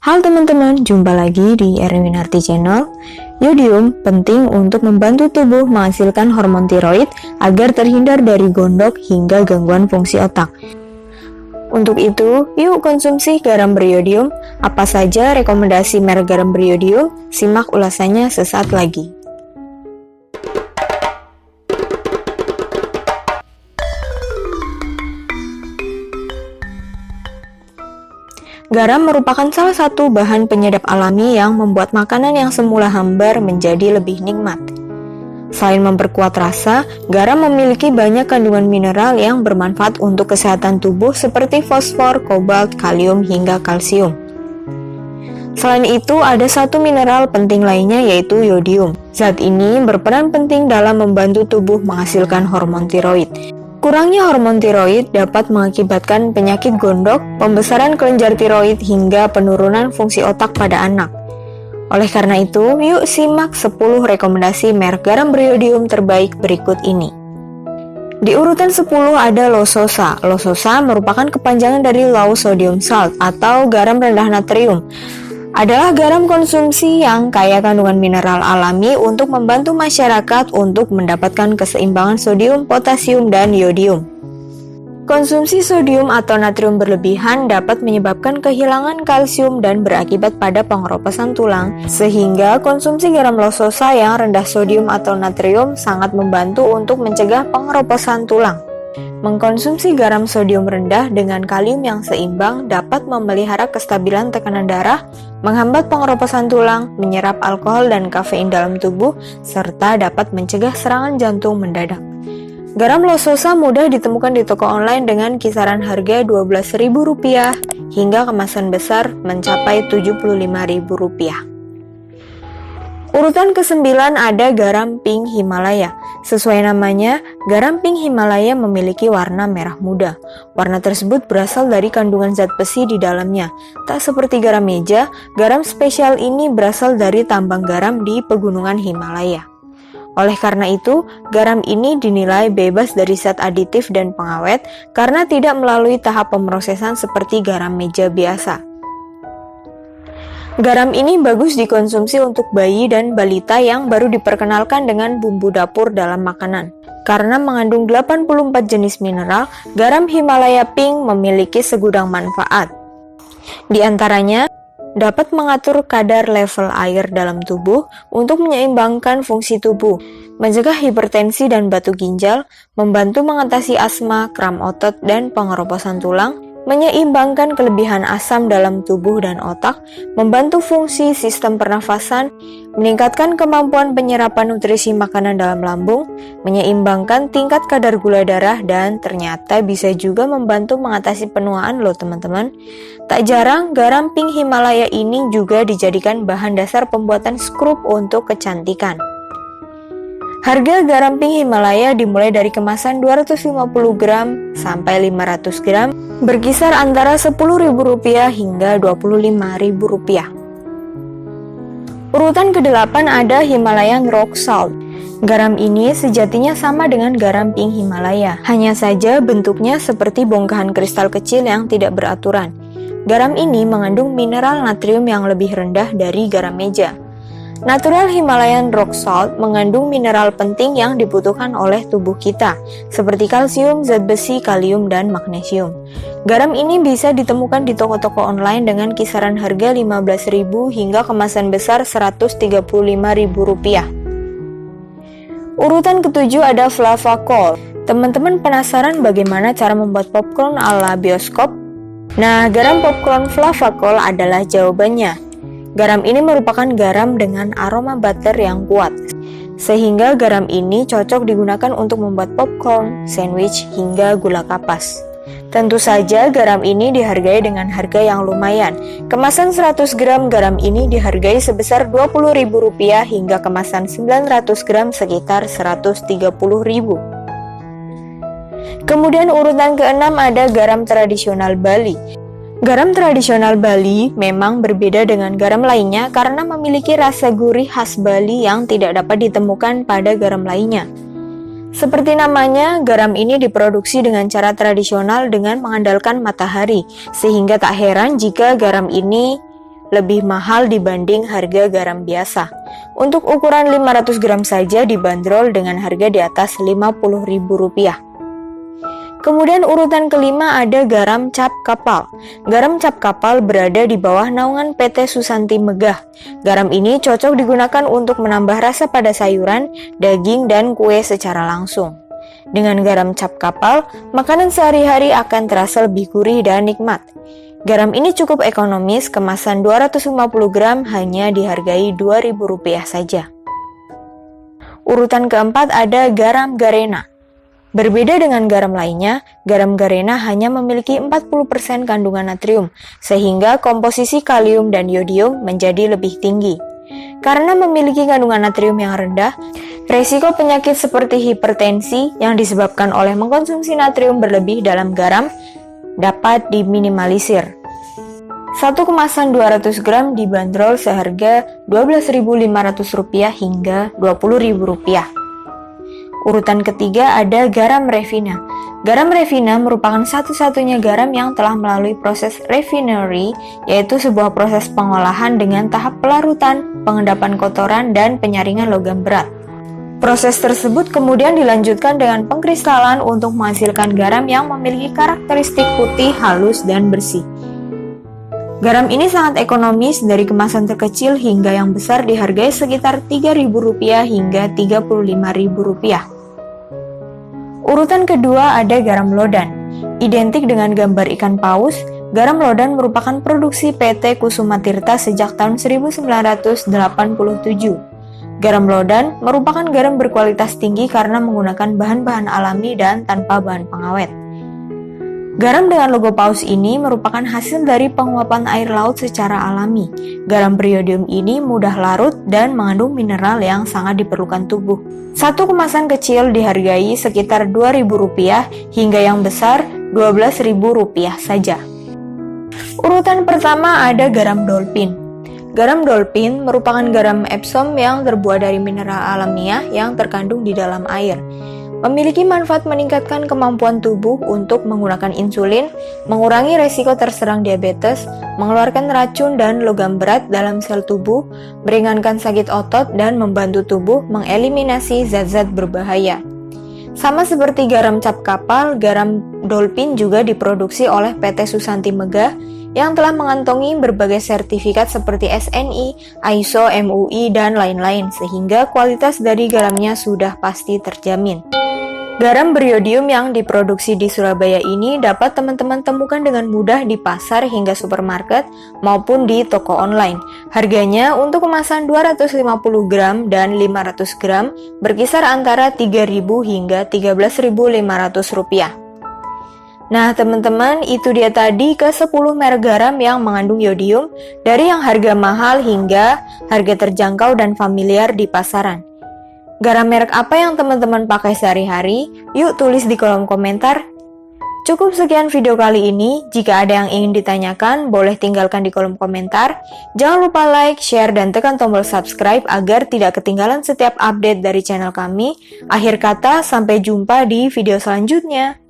Halo teman-teman, jumpa lagi di Erwinarti Channel. Yodium penting untuk membantu tubuh menghasilkan hormon tiroid agar terhindar dari gondok hingga gangguan fungsi otak. Untuk itu, yuk konsumsi garam beriodium. Apa saja rekomendasi merek garam beriodium? Simak ulasannya sesaat lagi. Garam merupakan salah satu bahan penyedap alami yang membuat makanan yang semula hambar menjadi lebih nikmat. Selain memperkuat rasa, garam memiliki banyak kandungan mineral yang bermanfaat untuk kesehatan tubuh seperti fosfor, kobalt, kalium, hingga kalsium. Selain itu, ada satu mineral penting lainnya yaitu yodium. Zat ini berperan penting dalam membantu tubuh menghasilkan hormon tiroid. Kurangnya hormon tiroid dapat mengakibatkan penyakit gondok, pembesaran kelenjar tiroid, hingga penurunan fungsi otak pada anak. Oleh karena itu, yuk simak 10 rekomendasi merek garam beriodium terbaik berikut ini. Di urutan 10 ada Lososa. Lososa merupakan kepanjangan dari low sodium salt atau garam rendah natrium. Adalah garam konsumsi yang kaya kandungan mineral alami untuk membantu masyarakat untuk mendapatkan keseimbangan sodium, potasium, dan yodium. Konsumsi sodium atau natrium berlebihan dapat menyebabkan kehilangan kalsium dan berakibat pada pengeroposan tulang, sehingga konsumsi garam Lososa yang rendah sodium atau natrium sangat membantu untuk mencegah pengeroposan tulang. Mengkonsumsi garam sodium rendah dengan kalium yang seimbang dapat memelihara kestabilan tekanan darah, menghambat pengeroposan tulang, menyerap alkohol dan kafein dalam tubuh, serta dapat mencegah serangan jantung mendadak. Garam Lososa mudah ditemukan di toko online dengan kisaran harga Rp12.000 hingga kemasan besar mencapai Rp75.000. Urutan ke-9 ada garam pink Himalaya. Sesuai namanya, garam pink Himalaya memiliki warna merah muda. Warna tersebut berasal dari kandungan zat besi di dalamnya. Tak seperti garam meja, garam spesial ini berasal dari tambang garam di pegunungan Himalaya. Oleh karena itu, garam ini dinilai bebas dari zat aditif dan pengawet karena tidak melalui tahap pemrosesan seperti garam meja biasa. Garam ini bagus dikonsumsi untuk bayi dan balita yang baru diperkenalkan dengan bumbu dapur dalam makanan. Karena mengandung 84 jenis mineral, garam Himalaya Pink memiliki segudang manfaat. Di antaranya, dapat mengatur kadar level air dalam tubuh untuk menyeimbangkan fungsi tubuh, mencegah hipertensi dan batu ginjal, membantu mengatasi asma, kram otot, dan pengeroposan tulang, menyeimbangkan kelebihan asam dalam tubuh dan otak, membantu fungsi sistem pernafasan, meningkatkan kemampuan penyerapan nutrisi makanan dalam lambung, menyeimbangkan tingkat kadar gula darah, dan ternyata bisa juga membantu mengatasi penuaan loh teman-teman. Tak jarang, garam pink Himalaya ini juga dijadikan bahan dasar pembuatan skrup untuk kecantikan. Harga garam pink Himalaya dimulai dari kemasan 250 gram sampai 500 gram, berkisar antara Rp10.000 hingga Rp25.000. Urutan ke-8 ada Himalayan Rock Salt. Garam ini sejatinya sama dengan garam pink Himalaya, hanya saja bentuknya seperti bongkahan kristal kecil yang tidak beraturan. Garam ini mengandung mineral natrium yang lebih rendah dari garam meja. Natural Himalayan Rock Salt mengandung mineral penting yang dibutuhkan oleh tubuh kita, seperti kalsium, zat besi, kalium, dan magnesium. Garam ini bisa ditemukan di toko-toko online dengan kisaran harga Rp15.000 hingga kemasan besar Rp135.000. Urutan ke-7 ada Flavacol. Teman-teman penasaran bagaimana cara membuat popcorn ala bioskop? Nah, garam popcorn Flavacol adalah jawabannya. Garam ini merupakan garam dengan aroma butter yang kuat, sehingga garam ini cocok digunakan untuk membuat popcorn, sandwich, hingga gula kapas. Tentu saja garam ini dihargai dengan harga yang lumayan. Kemasan 100 gram garam ini dihargai sebesar Rp20.000 hingga kemasan 900 gram sekitar Rp130.000. Kemudian urutan ke-6 ada garam tradisional Bali. Garam tradisional Bali memang berbeda dengan garam lainnya karena memiliki rasa gurih khas Bali yang tidak dapat ditemukan pada garam lainnya. Seperti namanya, garam ini diproduksi dengan cara tradisional dengan mengandalkan matahari, sehingga tak heran jika garam ini lebih mahal dibanding harga garam biasa. Untuk ukuran 500 gram saja dibanderol dengan harga di atas Rp50.000. Kemudian urutan kelima ada garam cap kapal. Garam cap kapal berada di bawah naungan PT Susanti Megah. Garam ini cocok digunakan untuk menambah rasa pada sayuran, daging, dan kue secara langsung. Dengan garam cap kapal, makanan sehari-hari akan terasa lebih gurih dan nikmat. Garam ini cukup ekonomis, kemasan 250 gram hanya dihargai Rp2.000 saja. Urutan keempat ada garam Garena. Berbeda dengan garam lainnya, garam Garena hanya memiliki 40% kandungan natrium, sehingga komposisi kalium dan yodium menjadi lebih tinggi. Karena memiliki kandungan natrium yang rendah, resiko penyakit seperti hipertensi yang disebabkan oleh mengkonsumsi natrium berlebih dalam garam dapat diminimalisir. Satu kemasan 200 gram dibanderol seharga Rp12.500 hingga Rp20.000. Urutan ketiga ada garam Revina. Garam Revina merupakan satu-satunya garam yang telah melalui proses refinery, yaitu sebuah proses pengolahan dengan tahap pelarutan, pengendapan kotoran, dan penyaringan logam berat. Proses tersebut kemudian dilanjutkan dengan pengkristalan untuk menghasilkan garam yang memiliki karakteristik putih, halus, dan bersih. Garam ini sangat ekonomis, dari kemasan terkecil hingga yang besar dihargai sekitar Rp3.000 hingga Rp35.000. Urutan kedua ada garam Lodan. Identik dengan gambar ikan paus, garam Lodan merupakan produksi PT Kusuma Tirta sejak tahun 1987. Garam Lodan merupakan garam berkualitas tinggi karena menggunakan bahan-bahan alami dan tanpa bahan pengawet. Garam dengan logo paus ini merupakan hasil dari penguapan air laut secara alami. Garam beriodium ini mudah larut dan mengandung mineral yang sangat diperlukan tubuh. Satu kemasan kecil dihargai sekitar Rp2.000 hingga yang besar Rp12.000 saja. Urutan pertama ada garam dolphin. Garam dolphin merupakan garam Epsom yang terbuat dari mineral alamiah yang terkandung di dalam air. Memiliki manfaat meningkatkan kemampuan tubuh untuk menggunakan insulin, mengurangi resiko terserang diabetes, mengeluarkan racun dan logam berat dalam sel tubuh, meringankan sakit otot, dan membantu tubuh mengeliminasi zat-zat berbahaya. Sama seperti garam cap kapal, garam dolphin juga diproduksi oleh PT Susanti Megah yang telah mengantongi berbagai sertifikat seperti SNI, ISO, MUI, dan lain-lain, sehingga kualitas dari garamnya sudah pasti terjamin. Garam beriodium yang diproduksi di Surabaya ini dapat teman-teman temukan dengan mudah di pasar hingga supermarket maupun di toko online. Harganya untuk kemasan 250 gram dan 500 gram berkisar antara Rp3.000 hingga Rp13.500. Nah teman-teman, itu dia tadi ke-10 merek garam yang mengandung yodium dari yang harga mahal hingga harga terjangkau dan familiar di pasaran. Garam merek apa yang teman-teman pakai sehari-hari? Yuk tulis di kolom komentar. Cukup sekian video kali ini. Jika ada yang ingin ditanyakan, boleh tinggalkan di kolom komentar. Jangan lupa like, share, dan tekan tombol subscribe agar tidak ketinggalan setiap update dari channel kami. Akhir kata, sampai jumpa di video selanjutnya.